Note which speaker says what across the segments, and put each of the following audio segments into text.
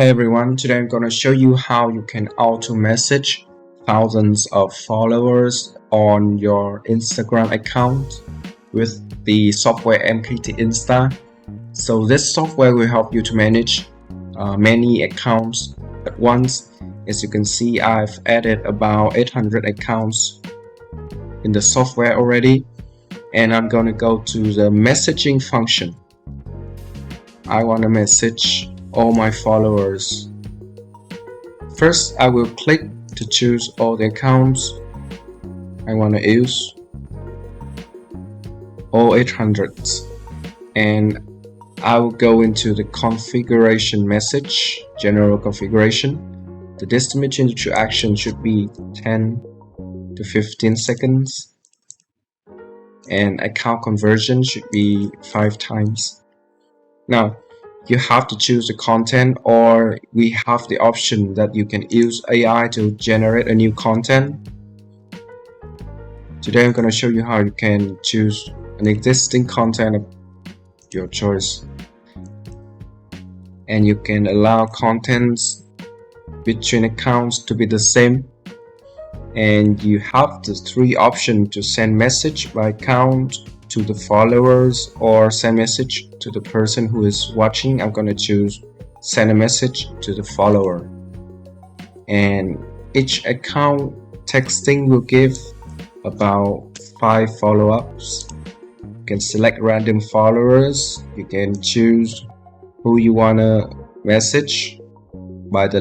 Speaker 1: Hey everyone, today I'm going to show you how you can auto message thousands of followers on your Instagram account with the software MKT Insta. So this software will help you to manage many accounts at once. As you can see, I've added about 800 accounts in the software already, and I'm going to go to the messaging function. I want to message all my followers. First, I will click to choose all the accounts I want to use, all 800, and I will go into the configuration message, general configuration. The distance between the two actions should be 10 to 15 seconds, and account conversion should be 5 times. Now, you have to choose the content, or we have the option that you can use AI to generate a new content. Today I'm going to show you how you can choose an existing content of your choice, and you can allow contents between accounts to be the same, and you have the 3 options to send message by account to the followers or send message to the person who is watching. I'm going to choose send a message to the follower, and each account texting will give about 5 follow-ups. You can select random followers. You can choose who you want to message by the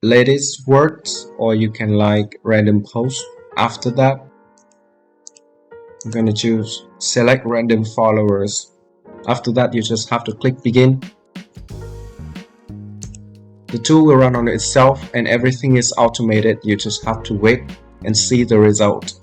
Speaker 1: latest words, or you can like random post. After that, I'm going to choose select random followers. After that, you just have to click begin. The tool will run on itself and everything is automated. You just have to wait and see the result.